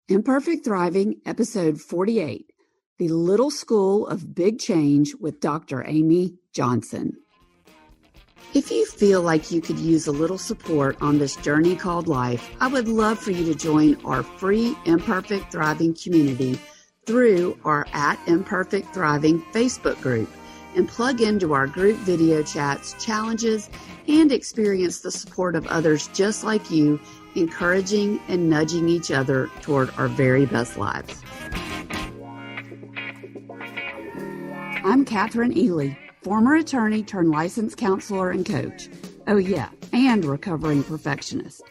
Imperfect Thriving, Episode 48, The Little School of Big Change with Dr. Amy Johnson. If you feel like you could use a little support on this journey called life, I would love for you to join our free Imperfect Thriving community through our @Imperfect Thriving Facebook group and plug into our group video chats, challenges, and experience the support of others just like you, encouraging and nudging each other toward our very best lives. I'm Kathryn Ely, former attorney turned licensed counselor and coach. Oh yeah, and recovering perfectionist.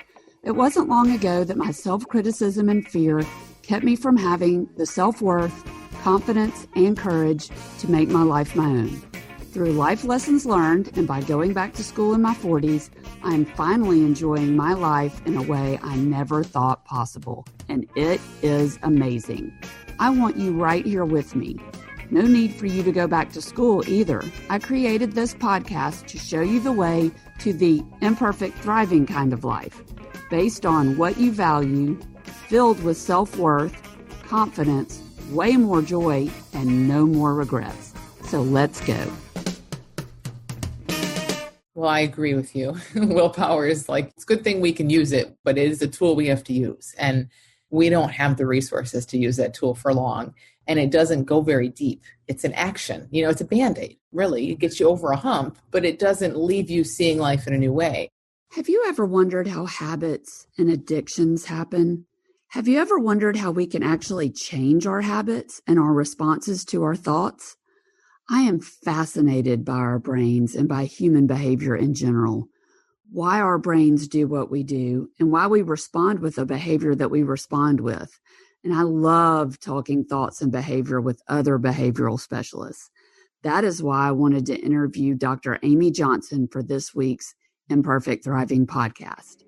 It wasn't long ago that my self-criticism and fear kept me from having the self-worth, confidence, and courage to make my life my own. Through life lessons learned and by going back to school in my 40s, I am finally enjoying my life in a way I never thought possible, and it is amazing. I want you right here with me. No need for you to go back to school either. I created this podcast to show you the way to the imperfect thriving kind of life, based on what you value, filled with self-worth, confidence, way more joy, and no more regrets. So let's go. Well, I agree with you. Willpower is it's a good thing we can use it, but it is a tool we have to use. And we don't have the resources to use that tool for long. And it doesn't go very deep. It's an action. It's a Band-Aid, really. It gets you over a hump, but it doesn't leave you seeing life in a new way. Have you ever wondered how habits and addictions happen? Have you ever wondered how we can actually change our habits and our responses to our thoughts? I am fascinated by our brains and by human behavior in general, why our brains do what we do, and why we respond with the behavior that we respond with. And I love talking thoughts and behavior with other behavioral specialists. That is why I wanted to interview Dr. Amy Johnson for this week's Imperfect Thriving podcast.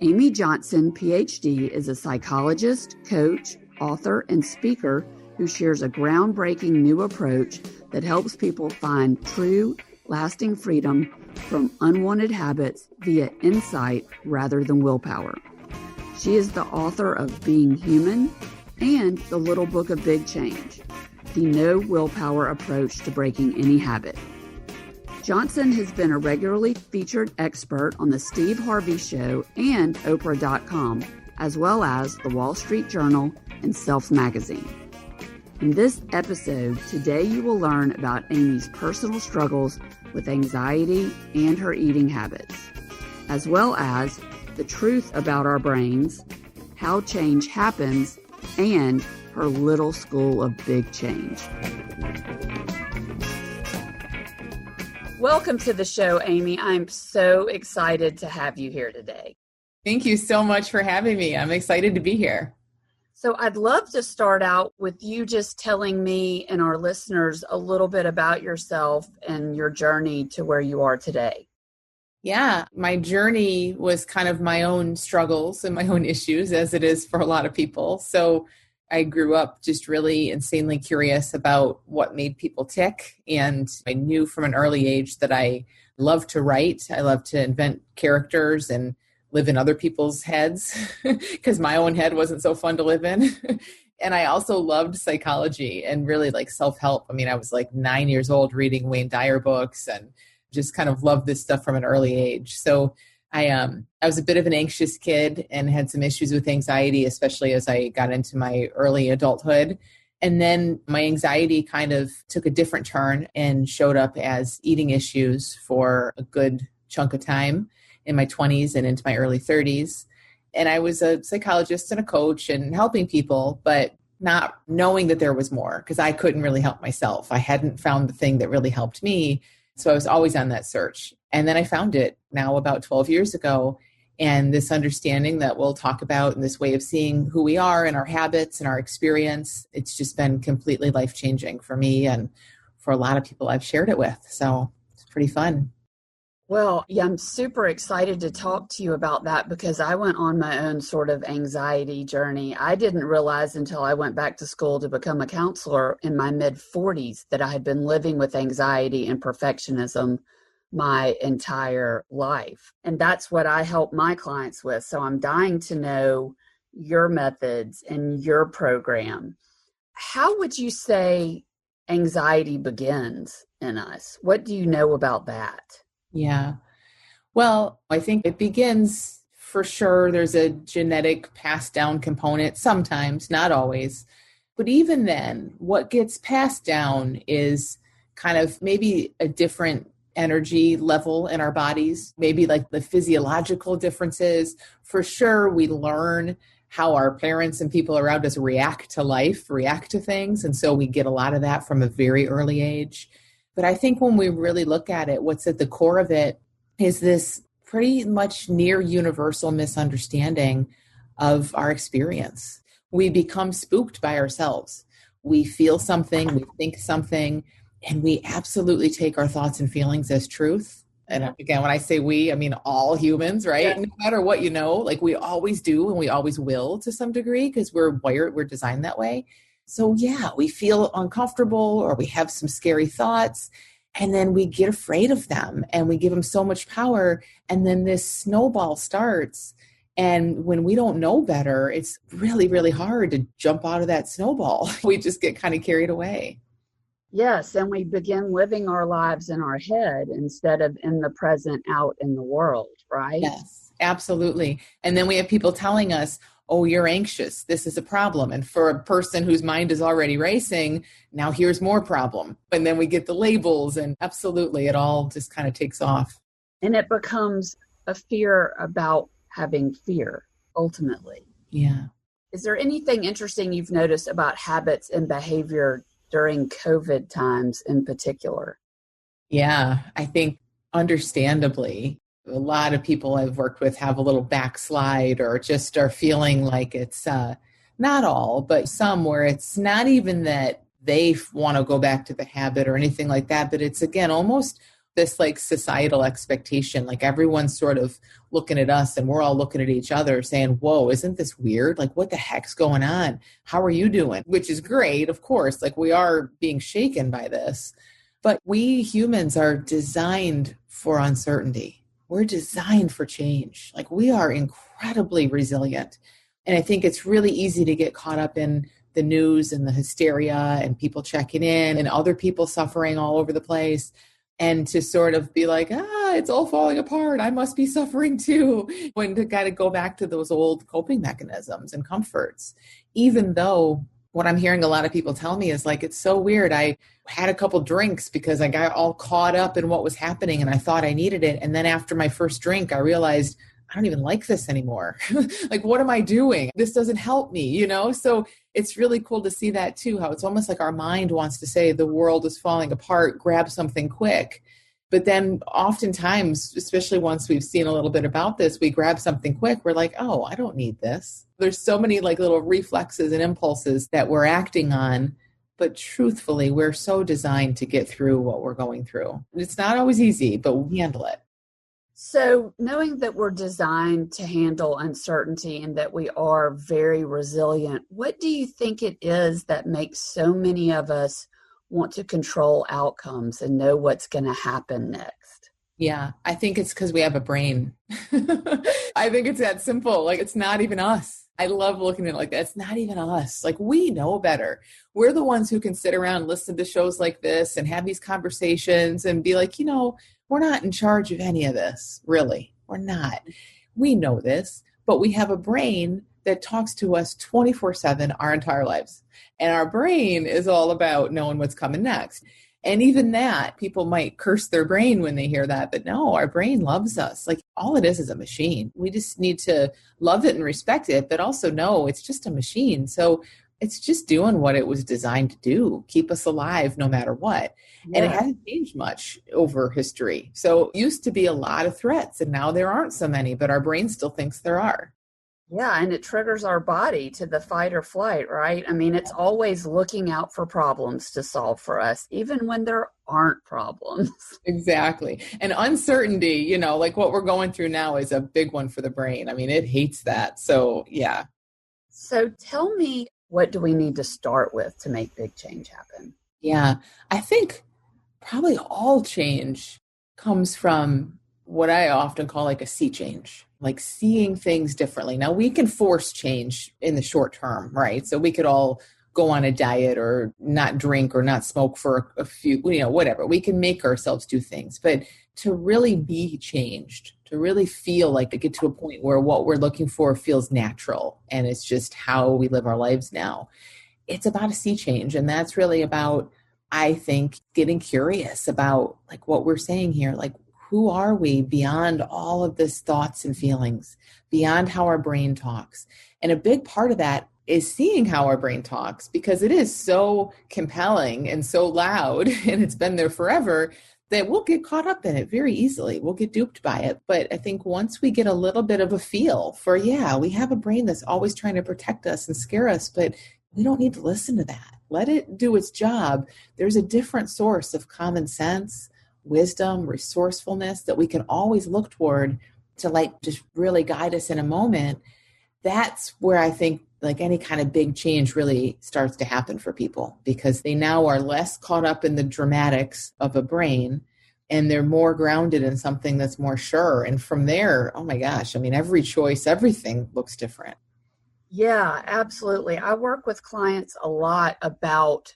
Amy Johnson, PhD, is a psychologist, coach, author, and speaker who shares a groundbreaking new approach that helps people find true, lasting freedom from unwanted habits via insight rather than willpower. She is the author of Being Human and The Little Book of Big Change, the no willpower approach to breaking any habit. Johnson has been a regularly featured expert on The Steve Harvey Show and Oprah.com, as well as The Wall Street Journal and Self Magazine. In this episode, today you will learn about Amy's personal struggles with anxiety and her eating habits, as well as the truth about our brains, how change happens, and her little school of big change. Welcome to the show, Amy. I'm so excited to have you here today. Thank you so much for having me. I'm excited to be here. So I'd love to start out with you just telling me and our listeners a little bit about yourself and your journey to where you are today. Yeah, my journey was kind of my own struggles and my own issues, as it is for a lot of people. So I grew up just really insanely curious about what made people tick. And I knew from an early age that I loved to write. I loved to invent characters and live in other people's heads because my own head wasn't so fun to live in. And I also loved psychology and really self-help. I mean, I was 9 years old reading Wayne Dyer books and just kind of loved this stuff from an early age. So I was a bit of an anxious kid and had some issues with anxiety, especially as I got into my early adulthood. And then my anxiety kind of took a different turn and showed up as eating issues for a good chunk of time in my 20s and into my early 30s. And I was a psychologist and a coach and helping people, but not knowing that there was more because I couldn't really help myself. I hadn't found the thing that really helped me. So I was always on that search. And then I found it now about 12 years ago. And this understanding that we'll talk about and this way of seeing who we are and our habits and our experience, it's just been completely life-changing for me and for a lot of people I've shared it with. So it's pretty fun. Well, yeah, I'm super excited to talk to you about that because I went on my own sort of anxiety journey. I didn't realize until I went back to school to become a counselor in my mid-40s that I had been living with anxiety and perfectionism my entire life. And that's what I help my clients with. So I'm dying to know your methods and your program, how would you say anxiety begins in us? What do you know about that? Yeah. Well, I think it begins for sure. There's a genetic passed down component sometimes, not always. But even then, what gets passed down is kind of maybe a different energy level in our bodies, maybe like the physiological differences. For sure, we learn how our parents and people around us react to life, react to things. And so we get a lot of that from a very early age. But I think when we really look at it, what's at the core of it is this pretty much near universal misunderstanding of our experience. We become spooked by ourselves. We feel something, we think something, and we absolutely take our thoughts and feelings as truth. And again, when I say we, I mean all humans, right? Yeah. No matter what you know, like we always do and we always will to some degree because we're wired, we're designed that way. So yeah, we feel uncomfortable or we have some scary thoughts. And then we get afraid of them and we give them so much power. And then this snowball starts. And when we don't know better, it's really, really hard to jump out of that snowball. We just get kind of carried away. Yes, and we begin living our lives in our head instead of in the present out in the world, right? Yes, absolutely. And then we have people telling us, oh, you're anxious. This is a problem. And for a person whose mind is already racing, now here's more problem. And then we get the labels and absolutely it all just kind of takes off. And it becomes a fear about having fear, ultimately. Yeah. Is there anything interesting you've noticed about habits and behavior during COVID times in particular? Yeah, I think understandably, a lot of people I've worked with have a little backslide or just are feeling like it's not all, but some where it's not even that they want to go back to the habit or anything like that, but it's again almost this like societal expectation, like everyone's sort of looking at us and we're all looking at each other saying, whoa, isn't this weird? Like, what the heck's going on? How are you doing? Which is great, of course, like we are being shaken by this, but we humans are designed for uncertainty. We're designed for change. Like we are incredibly resilient. And I think it's really easy to get caught up in the news and the hysteria and people checking in and other people suffering all over the place. And to sort of be like, it's all falling apart. I must be suffering too. When to kind of go back to those old coping mechanisms and comforts, even though what I'm hearing a lot of people tell me is like, it's so weird. I had a couple drinks because I got all caught up in what was happening and I thought I needed it. And then after my first drink, I realized I don't even like this anymore. Like, what am I doing? This doesn't help me, you know? So it's really cool to see that too, how it's almost like our mind wants to say the world is falling apart, grab something quick. But then oftentimes, especially once we've seen a little bit about this, we grab something quick. We're like, oh, I don't need this. There's so many like little reflexes and impulses that we're acting on. But truthfully, we're so designed to get through what we're going through. It's not always easy, but we handle it. So knowing that we're designed to handle uncertainty and that we are very resilient, what do you think it is that makes so many of us want to control outcomes and know what's going to happen next? Yeah, I think it's because we have a brain. I think it's that simple. Like, it's not even us. I love looking at it like that. It's not even us. Like, we know better. We're the ones who can sit around, listen to shows like this and have these conversations and be like, we're not in charge of any of this, really. We're not. We know this, but we have a brain that talks to us 24/7 our entire lives. And our brain is all about knowing what's coming next. And even that, people might curse their brain when they hear that, but no, our brain loves us. Like, all it is a machine. We just need to love it and respect it, but also know it's just a machine. So it's just doing what it was designed to do, keep us alive no matter what. Yeah. And it hasn't changed much over history. So it used to be a lot of threats, and now there aren't so many, but our brain still thinks there are. Yeah, and it triggers our body to the fight or flight, right? I mean, it's always looking out for problems to solve for us, even when there aren't problems. Exactly. And uncertainty, like what we're going through now is a big one for the brain. I mean, it hates that. So, yeah. So tell me, what do we need to start with to make big change happen? Yeah, I think probably all change comes from what I often call like a sea change. like seeing things differently. Now we can force change in the short term, right? So we could all go on a diet or not drink or not smoke for a few, whatever. We can make ourselves do things, but to really be changed, to really feel like to get to a point where what we're looking for feels natural and it's just how we live our lives now. It's about a sea change. And that's really about, I think, getting curious about like what we're saying here. Like, who are we beyond all of this thoughts and feelings, beyond how our brain talks? And a big part of that is seeing how our brain talks, because it is so compelling and so loud, and it's been there forever, that we'll get caught up in it very easily. We'll get duped by it. But I think once we get a little bit of a feel for, yeah, we have a brain that's always trying to protect us and scare us, but we don't need to listen to that. Let it do its job. There's a different source of common sense, wisdom, resourcefulness that we can always look toward to like just really guide us in a moment. That's where I think like any kind of big change really starts to happen for people, because they now are less caught up in the dramatics of a brain and they're more grounded in something that's more sure. And from there, oh my gosh, I mean, every choice, everything looks different. Yeah, absolutely. I work with clients a lot about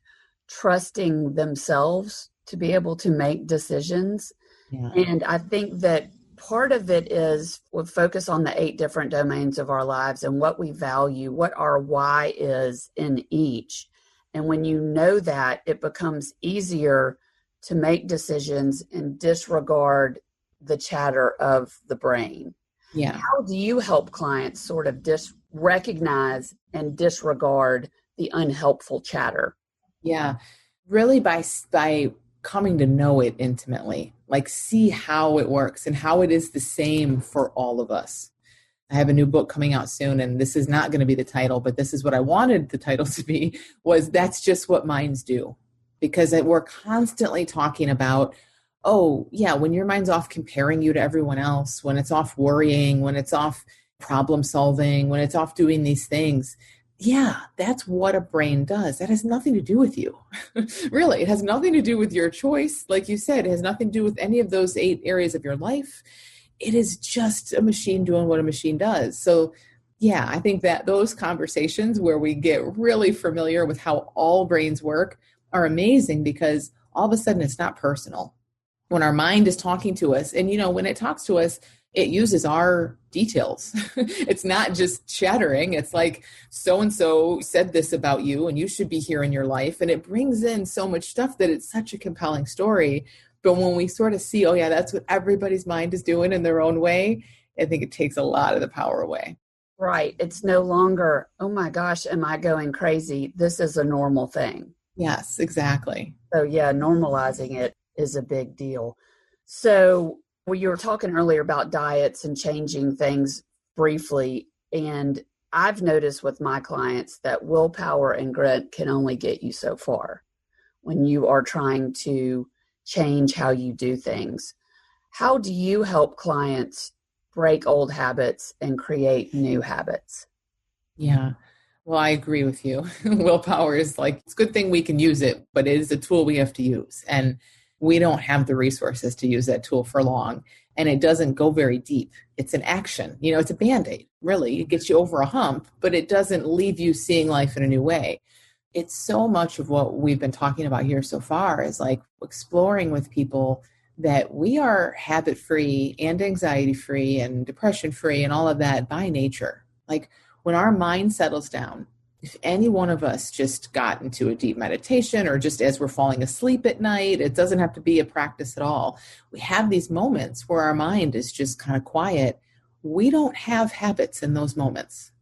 trusting themselves to be able to make decisions. Yeah. And I think that part of it is we'll focus on the 8 different domains of our lives and what we value, what our why is in each. And when you know that, it becomes easier to make decisions and disregard the chatter of the brain. Yeah. How do you help clients sort of recognize and disregard the unhelpful chatter? Yeah. Really by coming to know it intimately, like see how it works and how it is the same for all of us. I have a new book coming out soon, and this is not going to be the title, but this is what I wanted the title to be, was That's Just What Minds Do. Because we're constantly talking about, oh yeah, when your mind's off comparing you to everyone else, when it's off worrying, when it's off problem solving, when it's off doing these things, yeah, that's what a brain does. That has nothing to do with you. Really, it has nothing to do with your choice. Like you said, it has nothing to do with any of those 8 areas of your life. It is just a machine doing what a machine does. So yeah, I think that those conversations where we get really familiar with how all brains work are amazing, because all of a sudden it's not personal. When our mind is talking to us, and when it talks to us, it uses our details. It's not just chattering. It's like, so-and-so said this about you and you should be here in your life. And it brings in so much stuff that it's such a compelling story. But when we sort of see, oh yeah, that's what everybody's mind is doing in their own way, I think it takes a lot of the power away. Right. It's no longer, oh my gosh, am I going crazy? This is a normal thing. Yes, exactly. So yeah, normalizing it is a big deal. So you were talking earlier about diets and changing things briefly. And I've noticed with my clients that willpower and grit can only get you so far when you are trying to change how you do things. How do you help clients break old habits and create new habits? Yeah. Well, I agree with you. Willpower is like, it's a good thing we can use it, but it is a tool we have to use. And we don't have the resources to use that tool for long. And it doesn't go very deep. It's an action. It's a Band-Aid, really. It gets you over a hump, but it doesn't leave you seeing life in a new way. It's so much of what we've been talking about here so far is like exploring with people that we are habit-free and anxiety-free and depression-free and all of that by nature. Like when our mind settles down, if any one of us just got into a deep meditation or just as we're falling asleep at night, it doesn't have to be a practice at all. We have these moments where our mind is just kind of quiet. We don't have habits in those moments.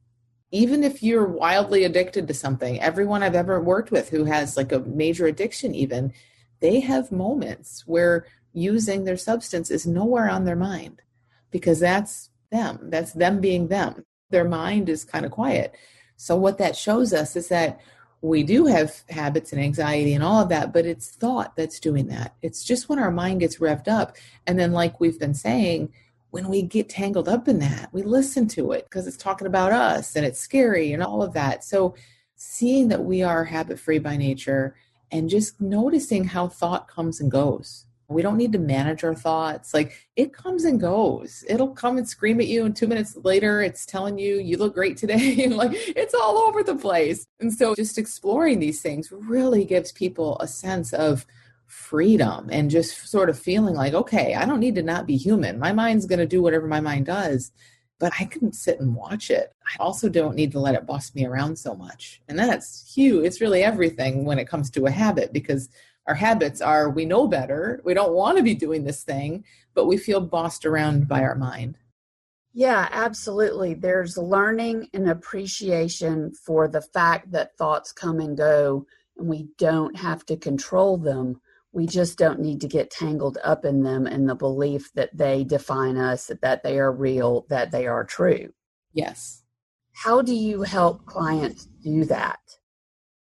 Even if you're wildly addicted to something, everyone I've ever worked with who has like a major addiction even, they have moments where using their substance is nowhere on their mind, because that's them. That's them being them. Their mind is kind of quiet. So what that shows us is that we do have habits and anxiety and all of that, but it's thought that's doing that. It's just when our mind gets revved up. And then like we've been saying, when we get tangled up in that, we listen to it because it's talking about us and it's scary and all of that. So seeing that we are habit-free by nature and just noticing how thought comes and goes. We don't need to manage our thoughts. Like, it comes and goes. It'll come and scream at you, and 2 minutes later, it's telling you, you look great today. Like, it's all over the place. And so just exploring these things really gives people a sense of freedom and just sort of feeling like, okay, I don't need to not be human. My mind's going to do whatever my mind does, but I can sit and watch it. I also don't need to let it boss me around so much. And that's huge. It's really everything when it comes to a habit, because our habits are, we know better. We don't want to be doing this thing, but we feel bossed around by our mind. Yeah, absolutely. There's learning and appreciation for the fact that thoughts come and go, and we don't have to control them. We just don't need to get tangled up in them in the belief that they define us, that they are real, that they are true. Yes. How do you help clients do that?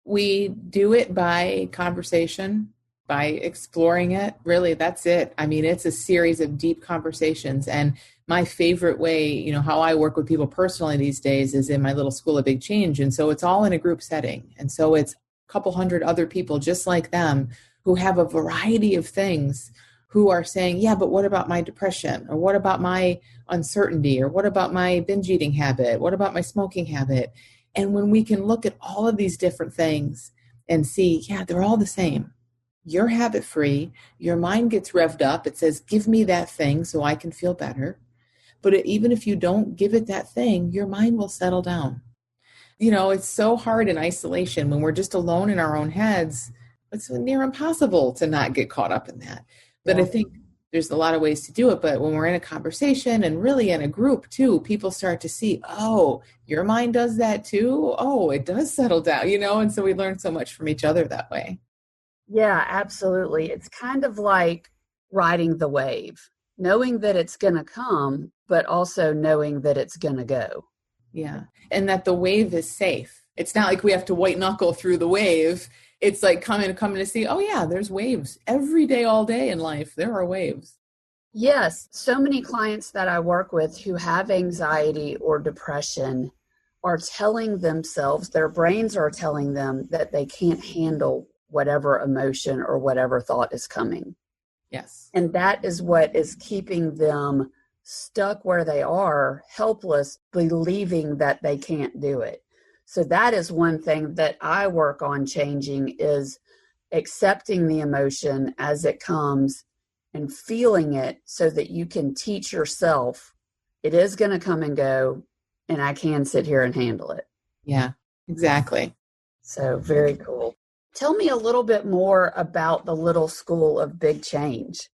We do it by conversation, by exploring it. Really, that's it. I mean, it's a series of deep conversations. And my favorite way, how I work with people personally these days is in my little school of big change. And so it's all in a group setting. And so it's a couple hundred other people just like them who have a variety of things, who are saying, yeah, but what about my depression? Or what about my uncertainty? Or what about my binge eating habit? What about my smoking habit? And when we can look at all of these different things and see, yeah, they're all the same. You're habit free. Your mind gets revved up. It says, give me that thing so I can feel better. But even if you don't give it that thing, your mind will settle down. It's so hard in isolation when we're just alone in our own heads. It's near impossible to not get caught up in that. But Yeah. I think there's a lot of ways to do it. But when we're in a conversation and really in a group too, people start to see, oh, your mind does that too. Oh, it does settle down, and so we learn so much from each other that way. Yeah, absolutely. It's kind of like riding the wave, knowing that it's going to come, but also knowing that it's going to go. Yeah. And that the wave is safe. It's not like we have to white knuckle through the wave. It's like coming to see, oh yeah, there's waves every day, all day in life. There are waves. Yes, so many clients that I work with who have anxiety or depression are telling themselves, their brains are telling them that they can't handle whatever emotion or whatever thought is coming. Yes. And that is what is keeping them stuck where they are, helpless, believing that they can't do it. So that is one thing that I work on changing, is accepting the emotion as it comes and feeling it so that you can teach yourself it is going to come and go, and I can sit here and handle it. Yeah, exactly. So very cool. Tell me a little bit more about the Little School of Big Change.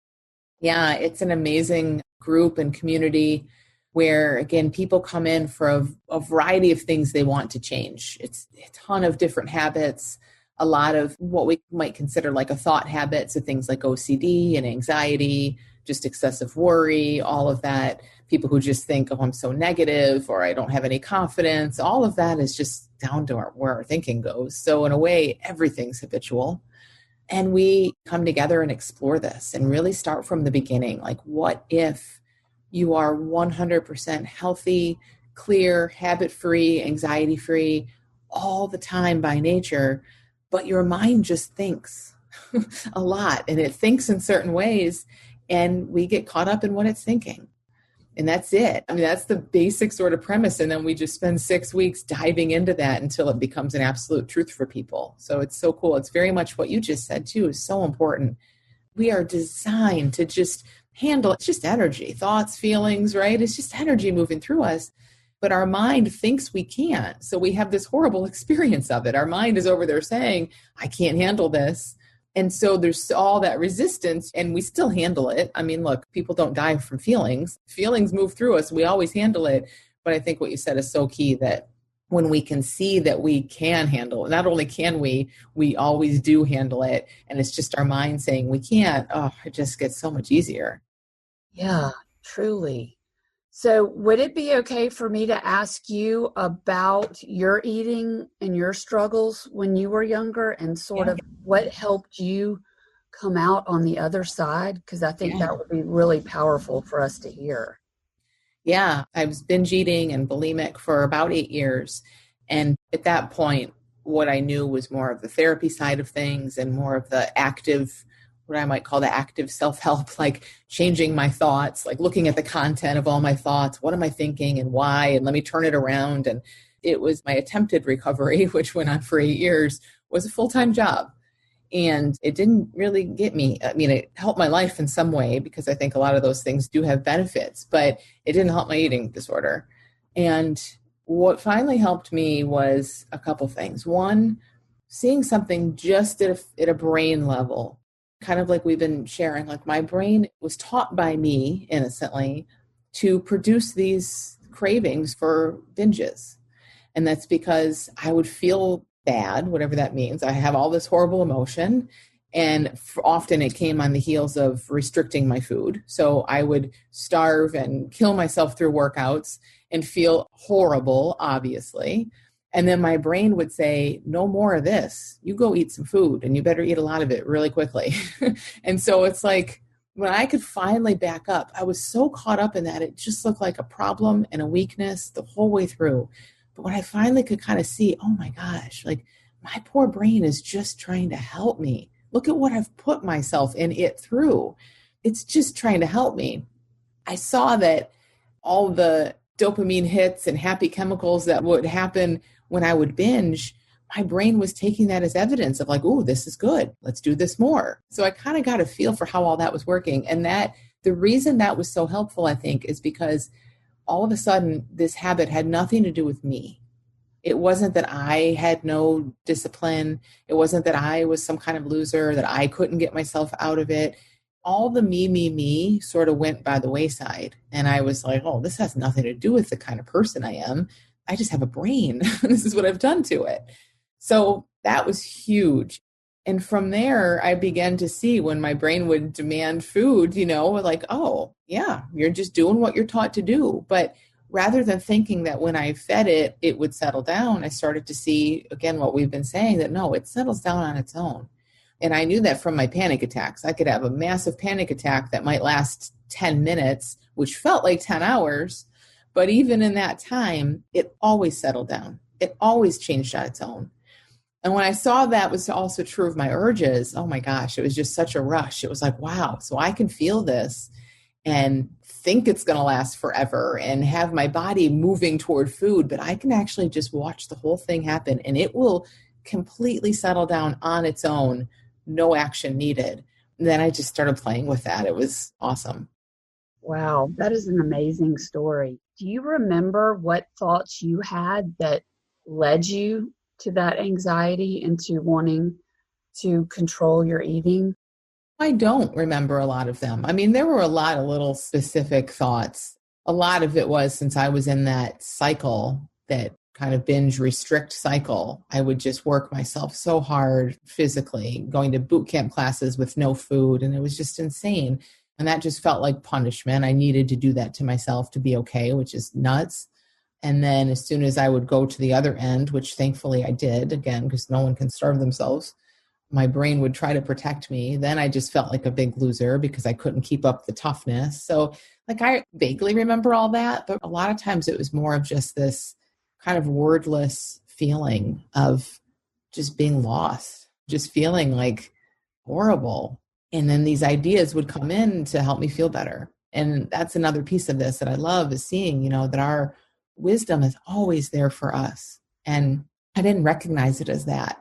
Yeah, it's an amazing group and community where, again, people come in for a variety of things they want to change. It's a ton of different habits, a lot of what we might consider like a thought habit. So things like OCD and anxiety, just excessive worry, all of that. People who just think, oh, I'm so negative, or I don't have any confidence. All of that is just down to where our thinking goes. So in a way, everything's habitual. And we come together and explore this and really start from the beginning. Like, what if you are 100% healthy, clear, habit-free, anxiety-free all the time by nature, but your mind just thinks a lot, and it thinks in certain ways, and we get caught up in what it's thinking. And that's it. I mean, that's the basic sort of premise. And then we just spend 6 weeks diving into that until it becomes an absolute truth for people. So it's so cool. It's very much what you just said too, is so important. We are designed to just handle, it's just energy, thoughts, feelings, right? It's just energy moving through us. But our mind thinks we can't. So we have this horrible experience of it. Our mind is over there saying, I can't handle this. And so there's all that resistance, and we still handle it. I mean, look, people don't die from feelings. Feelings move through us. We always handle it. But I think what you said is so key, that when we can see that we can handle it, not only can we always do handle it. And it's just our mind saying we can't. Oh, it just gets so much easier. Yeah, truly. So would it be okay for me to ask you about your eating and your struggles when you were younger, and sort of what helped you come out on the other side? Because I think that would be really powerful for us to hear. Yeah, I was binge eating and bulimic for about 8 years. And at that point, what I knew was more of the therapy side of things and more of the active what I might call the active self-help, like changing my thoughts, like looking at the content of all my thoughts. What am I thinking and why? And let me turn it around. And it was my attempted recovery, which went on for 8 years, was a full-time job. And it didn't really get me. I mean, it helped my life in some way because I think a lot of those things do have benefits, but it didn't help my eating disorder. And what finally helped me was a couple things. One, seeing something just at a brain level, kind of like we've been sharing, like my brain was taught by me innocently to produce these cravings for binges. And that's because I would feel bad, whatever that means. I have all this horrible emotion. And often it came on the heels of restricting my food. So I would starve and kill myself through workouts and feel horrible, obviously. And then my brain would say, no more of this. You go eat some food and you better eat a lot of it really quickly. And so it's like, when I could finally back up, I was so caught up in that. It just looked like a problem and a weakness the whole way through. But when I finally could kind of see, oh my gosh, like my poor brain is just trying to help me. Look at what I've put myself in it through. It's just trying to help me. I saw that all the dopamine hits and happy chemicals that would happen when I would binge, my brain was taking that as evidence of like, oh, this is good. Let's do this more. So I kind of got a feel for how all that was working. And that the reason that was so helpful, I think, is because all of a sudden, this habit had nothing to do with me. It wasn't that I had no discipline. It wasn't that I was some kind of loser, that I couldn't get myself out of it. All the me sort of went by the wayside. And I was like, oh, this has nothing to do with the kind of person I am. I just have a brain. This is what I've done to it. So that was huge. And from there, I began to see when my brain would demand food, like, oh, yeah, you're just doing what you're taught to do. But rather than thinking that when I fed it, it would settle down, I started to see, again, what we've been saying, that no, it settles down on its own. And I knew that from my panic attacks. I could have a massive panic attack that might last 10 minutes, which felt like 10 hours. But even in that time, it always settled down. It always changed on its own. And when I saw that was also true of my urges, oh my gosh, it was just such a rush. It was like, wow, so I can feel this and think it's going to last forever and have my body moving toward food, but I can actually just watch the whole thing happen and it will completely settle down on its own, no action needed. And then I just started playing with that. It was awesome. Wow, that is an amazing story. Do you remember what thoughts you had that led you to that anxiety and to wanting to control your eating? I don't remember a lot of them. I mean, there were a lot of little specific thoughts. A lot of it was since I was in that cycle, that kind of binge restrict cycle, I would just work myself so hard physically, going to boot camp classes with no food. And it was just insane. And that just felt like punishment. I needed to do that to myself to be okay, which is nuts. And then as soon as I would go to the other end, which thankfully I did, again, because no one can starve themselves, my brain would try to protect me. Then I just felt like a big loser because I couldn't keep up the toughness. So like I vaguely remember all that, but a lot of times it was more of just this kind of wordless feeling of just being lost, just feeling like horrible. And then these ideas would come in to help me feel better. And that's another piece of this that I love, is seeing, that our wisdom is always there for us. And I didn't recognize it as that.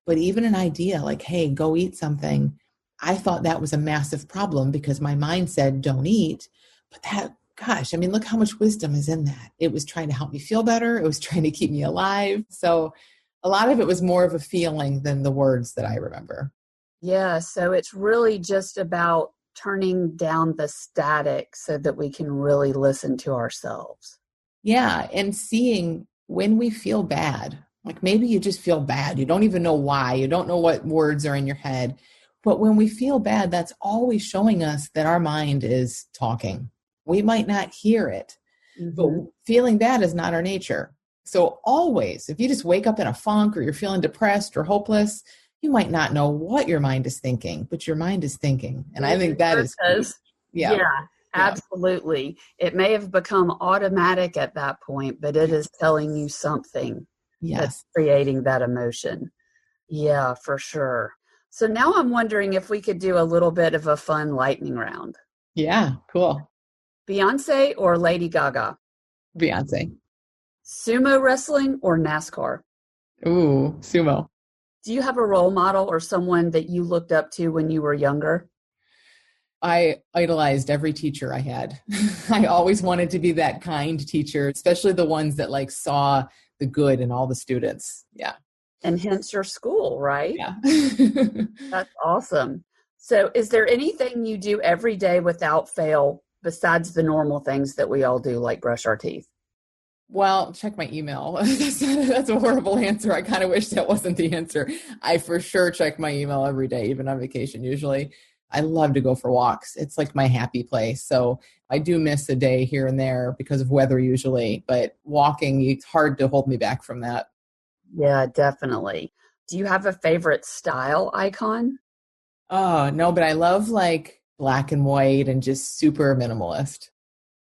But even an idea like, hey, go eat something, I thought that was a massive problem because my mind said, don't eat. But that, gosh, I mean, look how much wisdom is in that. It was trying to help me feel better. It was trying to keep me alive. So a lot of it was more of a feeling than the words that I remember. Yeah, so it's really just about turning down the static so that we can really listen to ourselves. Yeah, and seeing when we feel bad, like maybe you just feel bad. You don't even know why. You don't know what words are in your head. But when we feel bad, that's always showing us that our mind is talking. We might not hear it, but feeling bad is not our nature. So always, if you just wake up in a funk or you're feeling depressed or hopeless, you might not know what your mind is thinking, but your mind is thinking. And I think that is, yeah, absolutely. It may have become automatic at that point, but it is telling you something that's creating that emotion. Yeah, for sure. So now I'm wondering if we could do a little bit of a fun lightning round. Yeah, cool. Beyonce or Lady Gaga? Beyonce. Sumo wrestling or NASCAR? Ooh, sumo. Do you have a role model or someone that you looked up to when you were younger? I idolized every teacher I had. I always wanted to be that kind teacher, especially the ones that like saw the good in all the students. Yeah. And hence your school, right? Yeah. That's awesome. So is there anything you do every day without fail besides the normal things that we all do, like brush our teeth? Well, check my email. That's a horrible answer. I kind of wish that wasn't the answer. I for sure check my email every day, even on vacation usually. I love to go for walks. It's like my happy place. So I do miss a day here and there because of weather usually, but walking, it's hard to hold me back from that. Yeah, definitely. Do you have a favorite style icon? Oh, no, but I love like black and white and just super minimalist.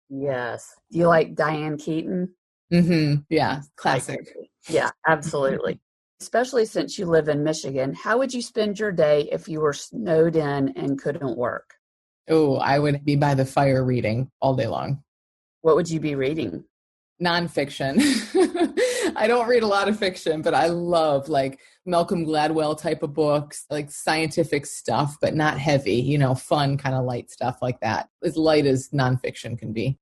Yes. Do you like Diane Keaton? Yeah, classic. Yeah, absolutely. Especially since you live in Michigan, how would you spend your day if you were snowed in and couldn't work? Oh, I would be by the fire reading all day long. What would you be reading? Nonfiction. I don't read a lot of fiction, but I love like Malcolm Gladwell type of books, like scientific stuff, but not heavy, fun kind of light stuff like that. As light as nonfiction can be.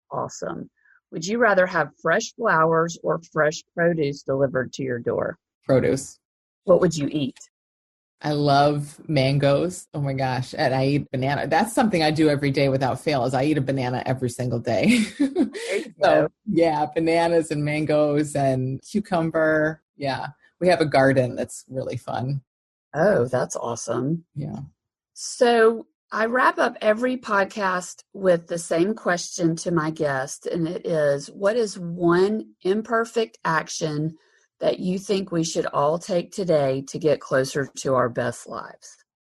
Awesome. Would you rather have fresh flowers or fresh produce delivered to your door? Produce. What would you eat? I love mangoes. Oh my gosh. And I eat banana. That's something I do every day without fail is I eat a banana every single day. So yeah, bananas and mangoes and cucumber. Yeah. We have a garden that's really fun. Oh, that's awesome. Yeah. So I wrap up every podcast with the same question to my guest, and it is, what is one imperfect action that you think we should all take today to get closer to our best lives?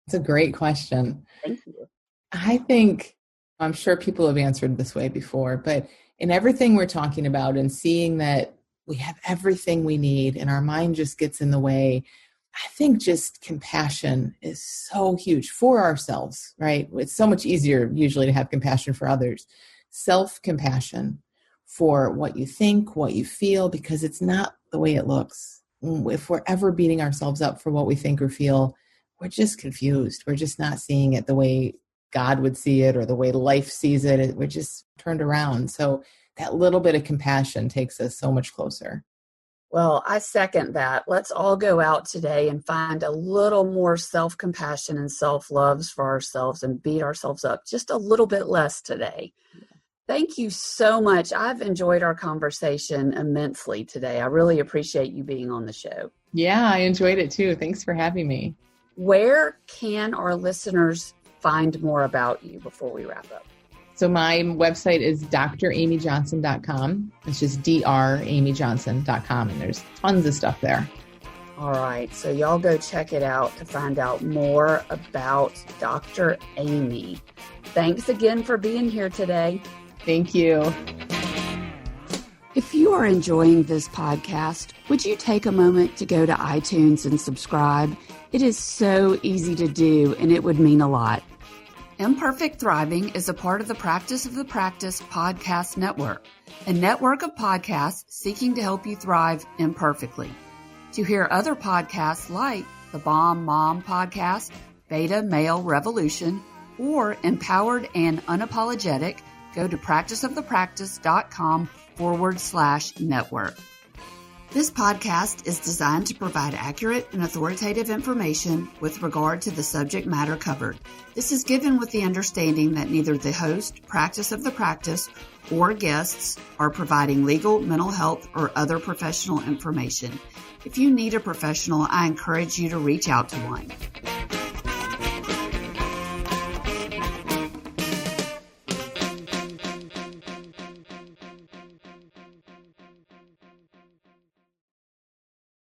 It's a great question. Thank you. I think, I'm sure people have answered this way before, but in everything we're talking about and seeing that we have everything we need and our mind just gets in the way, I think just compassion is so huge for ourselves, right? It's so much easier usually to have compassion for others. Self-compassion for what you think, what you feel, because it's not the way it looks. If we're ever beating ourselves up for what we think or feel, we're just confused. We're just not seeing it the way God would see it or the way life sees it. We're just turned around. So that little bit of compassion takes us so much closer. Well, I second that. Let's all go out today and find a little more self-compassion and self-love for ourselves and beat ourselves up just a little bit less today. Thank you so much. I've enjoyed our conversation immensely today. I really appreciate you being on the show. Yeah, I enjoyed it too. Thanks for having me. Where can our listeners find more about you before we wrap up? So my website is dramyjohnson.com. It's just dramyjohnson.com, and there's tons of stuff there. All right. So y'all go check it out to find out more about Dr. Amy. Thanks again for being here today. Thank you. If you are enjoying this podcast, would you take a moment to go to iTunes and subscribe? It is so easy to do, and it would mean a lot. Imperfect Thriving is a part of the Practice of the Practice podcast network, a network of podcasts seeking to help you thrive imperfectly. To hear other podcasts like the Bomb Mom Podcast, Beta Male Revolution, or Empowered and Unapologetic, go to practiceofthepractice.com/network. This podcast is designed to provide accurate and authoritative information with regard to the subject matter covered. This is given with the understanding that neither the host, Practice of the Practice, or guests are providing legal, mental health, or other professional information. If you need a professional, I encourage you to reach out to one.